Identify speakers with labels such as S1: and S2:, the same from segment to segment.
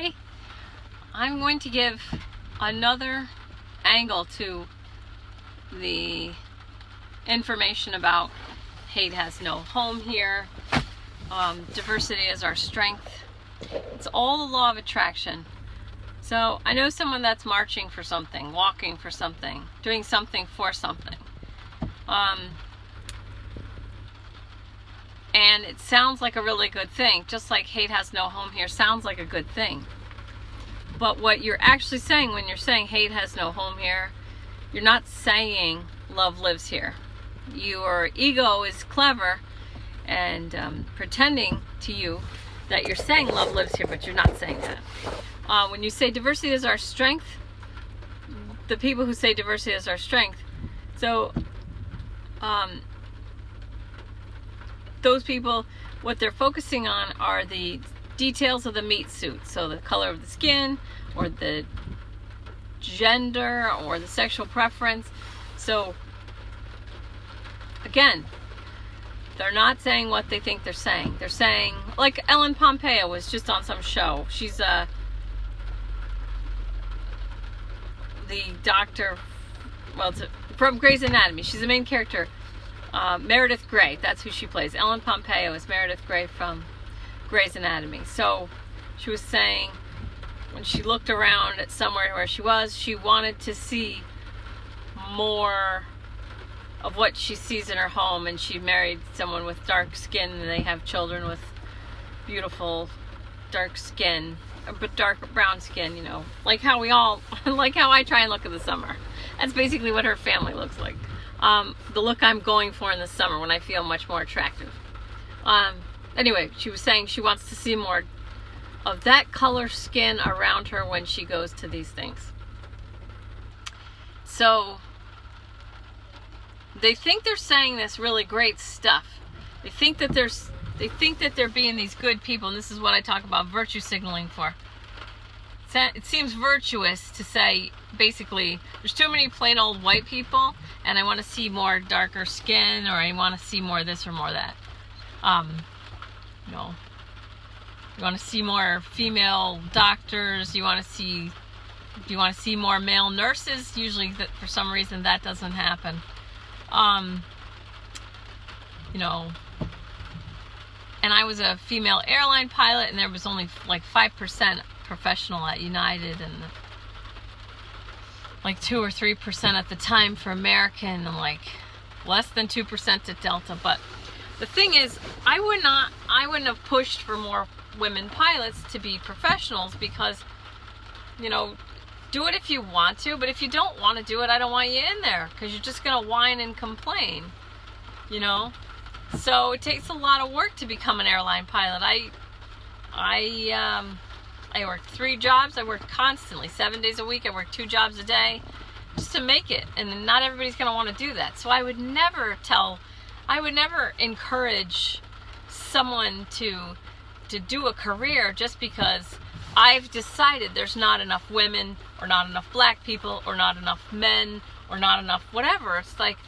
S1: Hi! I'm going to give another angle to the information about hate has no home here. Diversity is our strength. It's all the law of attraction. So I know someone that's marching for something, walking for something, doing something for something. And it sounds like a really good thing, just like hate has no home here sounds like a good thing. But what you're actually saying when you're saying hate has no home here, you're not saying love lives here. Your ego is clever and pretending to you that you're saying love lives here, but you're not saying that. When you say diversity is our strength, the people who say diversity is our strength, so those people, what they're focusing on are the details of the meat suit. So the color of the skin, or the gender, or the sexual preference. So again, they're not saying what they think they're saying. They're saying, like Ellen Pompeo was just on some show. She's the doctor, well, from Grey's Anatomy. She's the main character. Meredith Grey, that's who she plays. Ellen Pompeo is Meredith Grey from Grey's Anatomy. So she was saying when she looked around at somewhere where she was, she wanted to see more of what she sees in her home, and she married someone with dark skin and they have children with beautiful dark skin, but dark brown skin, you know, like how we all, like how I try and look in the summer. That's basically what her family looks like. The look I'm going for in the summer when I feel much more attractive. Anyway, she was saying she wants to see more of that color skin around her when she goes to these things. So they think they're saying this really great stuff. They think that they're being these good people, and this is what I talk about virtue signaling for. It seems virtuous to say, basically, there's too many plain old white people, and I want to see more darker skin, or I want to see more this or more that. You know, you want to see more female doctors. You want to see more male nurses. Usually, for some reason, that doesn't happen. You know, and I was a female airline pilot, and there was only like 5% professional at United, and like 2 or 3% at the time for American, and like less than 2% at Delta. But the thing is, I wouldn't have pushed for more women pilots to be professionals, because, you know, do it if you want to, but if you don't want to do it, I don't want you in there, because you're just gonna whine and complain, you know. So it takes a lot of work to become an airline pilot. I worked 3 jobs. I worked constantly, 7 days a week. I worked 2 jobs a day just to make it. And not everybody's going to want to do that. So I would never encourage someone to do a career just because I've decided there's not enough women, or not enough black people, or not enough men, or not enough whatever. It's like,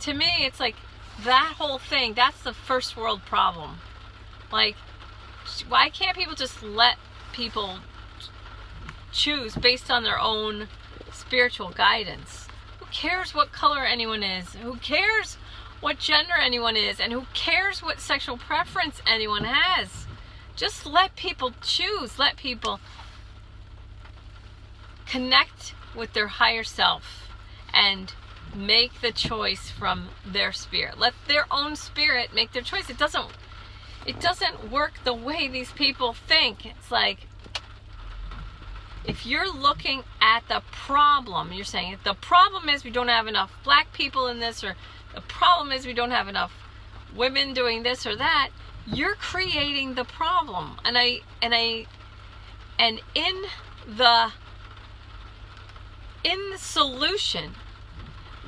S1: to me, it's like that whole thing, that's the first world problem. Like, why can't people just let people choose based on their own spiritual guidance? Who cares what color anyone is? Who cares what gender anyone is? And who cares what sexual preference anyone has? Just let people choose. Let people connect with their higher self and make the choice from their spirit. Let their own spirit make their choice. It doesn't work the way these people think. It's like, if you're looking at the problem, you're saying the problem is we don't have enough black people in this, or the problem is we don't have enough women doing this or that. You're creating the problem. And in the solution,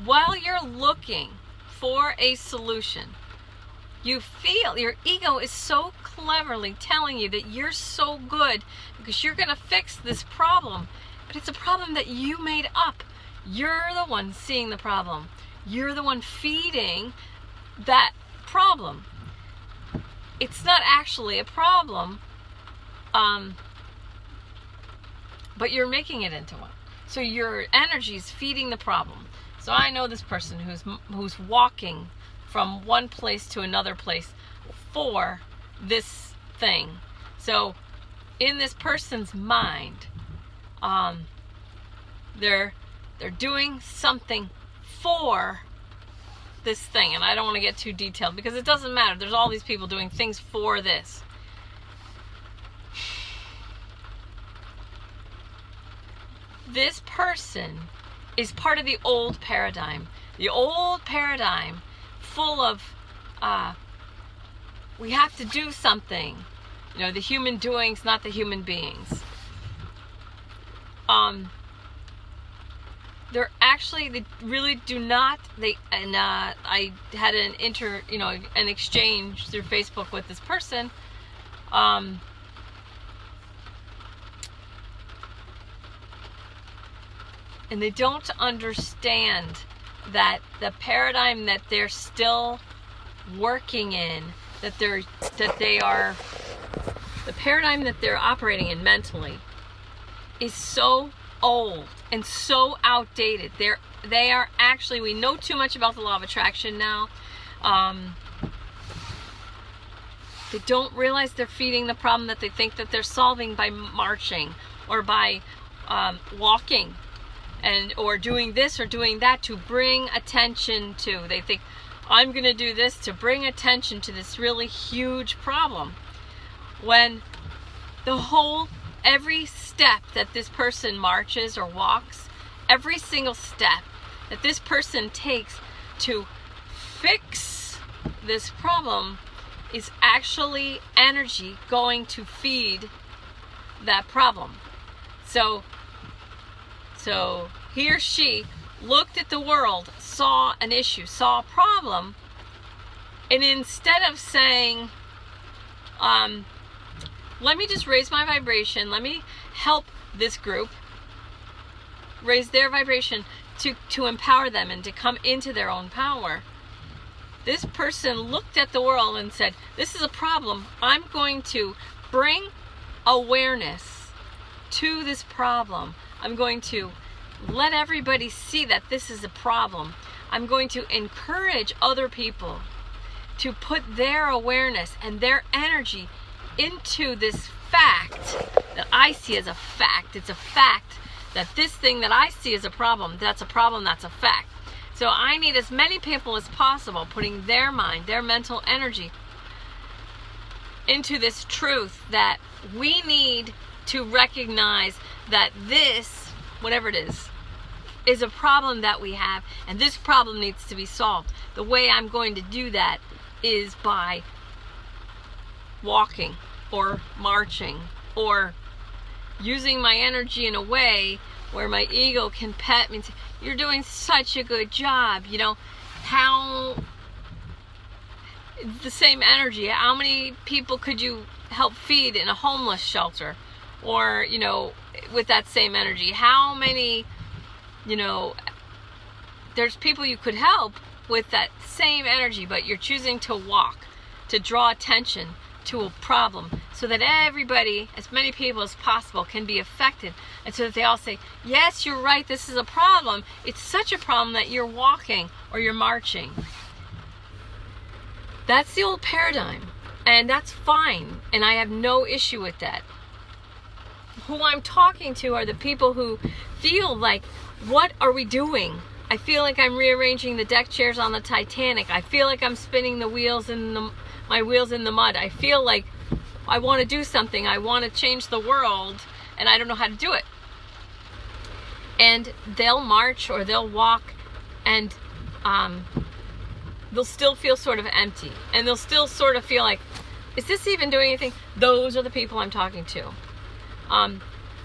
S1: while you're looking for a solution, you feel your ego is so cleverly telling you that you're so good because you're going to fix this problem. But it's a problem that you made up. You're the one seeing the problem. You're the one feeding that problem. It's not actually a problem. but you're making it into one. So your energy is feeding the problem. So I know this person who's walking from one place to another place for this thing. So in this person's mind, they're doing something for this thing, and I don't want to get too detailed because it doesn't matter. There's all these people doing things for this. This person is part of the old paradigm. The old paradigm full of we have to do something. You know, the human doings, not the human beings. They're actually, they really do not, I had an an exchange through Facebook with this person. And they don't understand that the paradigm that they're still working in, the paradigm that they're operating in mentally is so old and so outdated. They are actually, we know too much about the law of attraction now. They don't realize they're feeding the problem that they think that they're solving by marching or by walking or doing this or doing that to bring attention to. They think, I'm going to do this to bring attention to this really huge problem. When every step that this person marches or walks, every single step that this person takes to fix this problem is actually energy going to feed that problem. So he or she looked at the world, saw an issue, saw a problem, and instead of saying, let me just raise my vibration, let me help this group raise their vibration to empower them and to come into their own power, this person looked at the world and said, this is a problem. I'm going to bring awareness to this problem. I'm going to let everybody see that this is a problem. I'm going to encourage other people to put their awareness and their energy into this fact that I see as a fact. It's a fact that this thing that I see as a problem, that's a problem, that's a fact. So I need as many people as possible putting their mind, their mental energy into this truth that we need to recognize that this, whatever it is a problem that we have, and this problem needs to be solved. The way I'm going to do that is by walking or marching or using my energy in a way where my ego can pet me and say, you're doing such a good job. You know, how it's the same energy. How many people could you help feed in a homeless shelter? Or, you know, with that same energy, how many, you know, there's people you could help with that same energy, but you're choosing to walk, to draw attention to a problem so that everybody, as many people as possible, can be affected, and so that they all say, yes, you're right, this is a problem. It's such a problem that you're walking or you're marching. That's the old paradigm, and that's fine, and I have no issue with that. Who I'm talking to are the people who feel like, what are we doing? I feel like I'm rearranging the deck chairs on the Titanic. I feel like I'm spinning the wheels my wheels in the mud. I feel like I want to do something. I want to change the world, and I don't know how to do it. And they'll march or they'll walk, and they'll still feel sort of empty, and they'll still sort of feel like, is this even doing anything? Those are the people I'm talking to.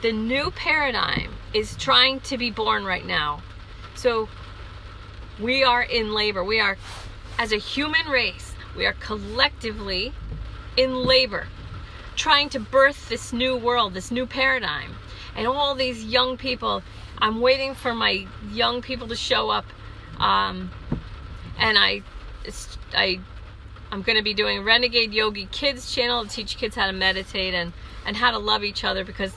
S1: The new paradigm is trying to be born right now. So we are in labor. We are, as a human race, we are collectively in labor, trying to birth this new world, this new paradigm. And all these young people, I'm waiting for my young people to show up. And I I'm going to be doing Renegade Yogi Kids channel to teach kids how to meditate and how to love each other, because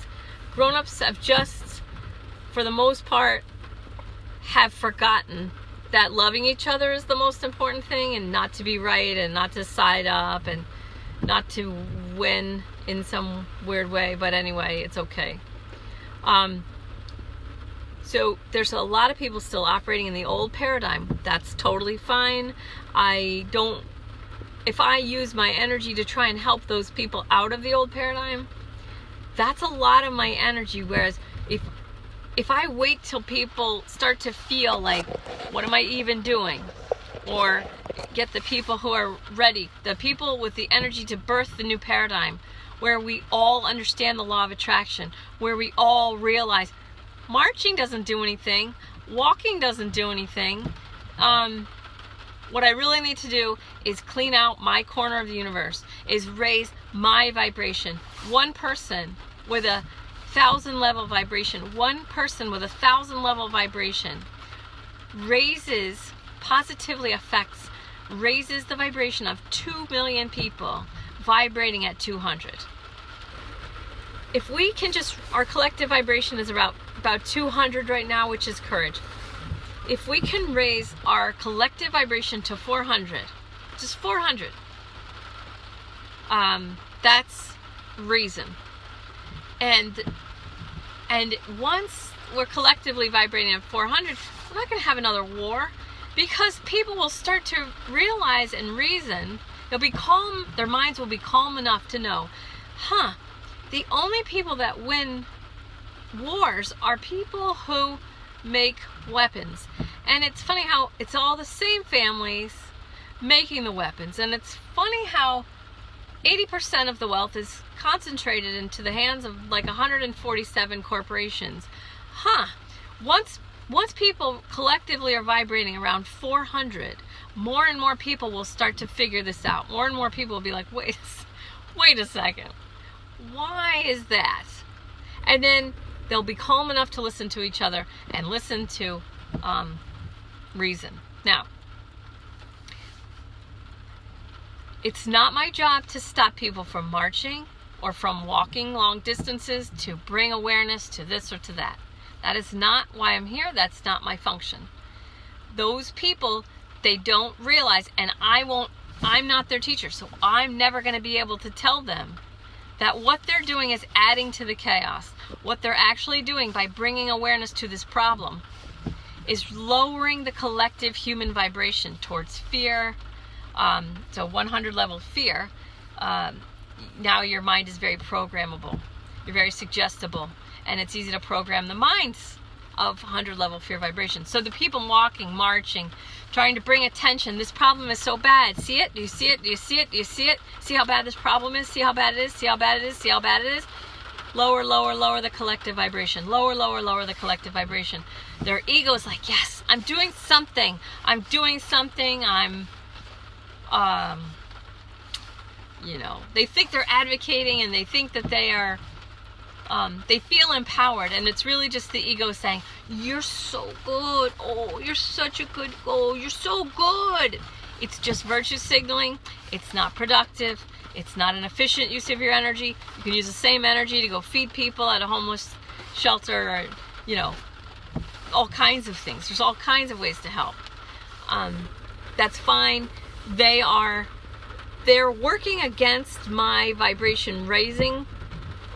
S1: grown-ups have just, for the most part, have forgotten that loving each other is the most important thing, and not to be right and not to side up and not to win in some weird way. But anyway, it's okay. So there's a lot of people still operating in the old paradigm. That's totally fine. If I use my energy to try and help those people out of the old paradigm, that's a lot of my energy. Whereas if I wait till people start to feel like, what am I even doing? Or get the people who are ready, the people with the energy to birth the new paradigm, where we all understand the law of attraction, where we all realize marching doesn't do anything, walking doesn't do anything. What I really need to do is clean out my corner of the universe, is raise my vibration. One person with 1,000 level vibration, one person with 1,000 level vibration positively affects, raises the vibration of 2 million people vibrating at 200. If we can just, our collective vibration is about 200 right now, which is courage. If we can raise our collective vibration to 400, just 400, that's reason. And once we're collectively vibrating at 400, we're not going to have another war, because people will start to realize and reason. They'll be calm, their minds will be calm enough to know, the only people that win wars are people who make weapons. And it's funny how it's all the same families making the weapons. And it's funny how 80% of the wealth is concentrated into the hands of like 147 corporations. Once people collectively are vibrating around 400, more and more people will start to figure this out. More and more people will be like, wait a second. Why is that? And then they'll be calm enough to listen to each other and listen to reason. Now, it's not my job to stop people from marching or from walking long distances to bring awareness to this or to that. That is not why I'm here. That's not my function. Those people, they don't realize, and I'm not their teacher, so I'm never going to be able to tell them that what they're doing is adding to the chaos. What they're actually doing by bringing awareness to this problem is lowering the collective human vibration towards fear. So 100 level fear, now your mind is very programmable. You're very suggestible, and it's easy to program the minds of 100 level fear vibration. So the people walking, marching, trying to bring attention, this problem is so bad. See it? Do you see it? Do you see it? Do you see it? See how bad this problem is? See how bad it is? See how bad it is? See how bad it is? Lower, lower, lower the collective vibration. Lower, lower, lower the collective vibration. Their ego is like, yes, I'm doing something. I'm doing something. They think they're advocating, and they think that they are, they feel empowered, and it's really just the ego saying, you're so good. Oh, you're such a good, you're so good. It's just virtue signaling. It's not productive. It's not an efficient use of your energy. You can use the same energy to go feed people at a homeless shelter, or, all kinds of things. There's all kinds of ways to help. That's fine. They're working against my vibration raising,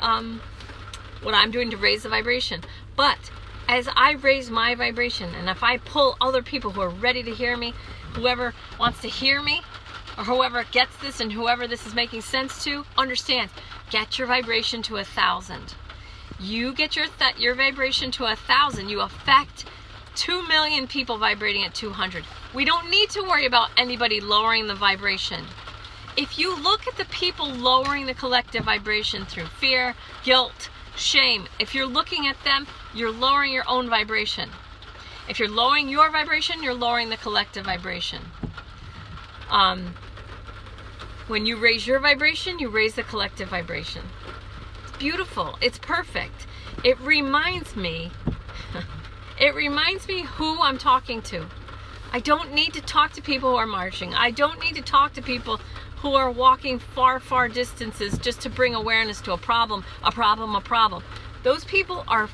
S1: what I'm doing to raise the vibration. But as I raise my vibration, and if I pull other people who are ready to hear me, whoever wants to hear me, or whoever gets this and whoever this is making sense to, understand, get your vibration to 1,000. You get your vibration to 1,000, you affect 2 million people vibrating at 200. We don't need to worry about anybody lowering the vibration. If you look at the people lowering the collective vibration through fear, guilt, shame, if you're looking at them, you're lowering your own vibration. If you're lowering your vibration, you're lowering the collective vibration. When you raise your vibration, you raise the collective vibration. It's beautiful. It's perfect. It reminds me who I'm talking to. I don't need to talk to people who are marching. I don't need to talk to people who are walking far, far distances just to bring awareness to a problem. Those people are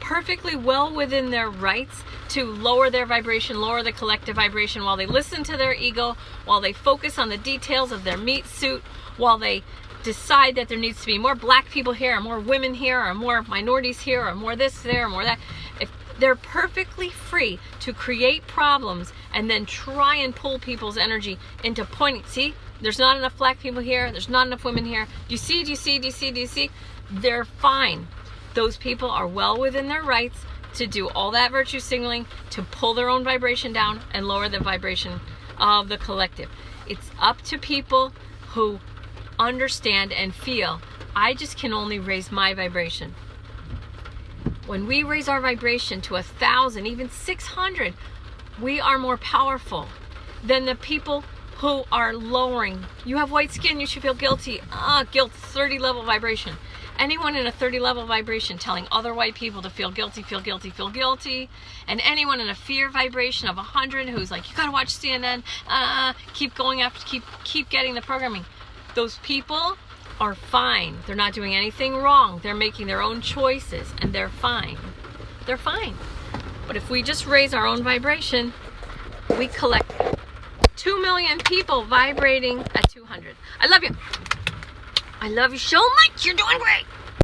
S1: perfectly well within their rights to lower their vibration, lower the collective vibration, while they listen to their ego, while they focus on the details of their meat suit, while they decide that there needs to be more black people here, or more women here, or more minorities here, or more this there, or more that. If they're perfectly free to create problems and then try and pull people's energy into pointing, see, there's not enough black people here, there's not enough women here. Do you see, do you see, do you see, do you see? They're fine. Those people are well within their rights to do all that virtue signaling, to pull their own vibration down and lower the vibration of the collective. It's up to people who understand and feel, I just can only raise my vibration. When we raise our vibration to 1,000, even 600, we are more powerful than the people who are lowering. You have white skin, you should feel guilty. Guilt, 30 level vibration. Anyone in a 30 level vibration telling other white people to feel guilty, feel guilty, feel guilty. And anyone in a fear vibration of 100 who's like, you gotta watch CNN, keep going after, keep getting the programming. Those people are fine. They're not doing anything wrong. They're making their own choices and they're fine. They're fine. But if we just raise our own vibration, we collect 2 million people vibrating at 200. I love you. I love you so much. You're doing great.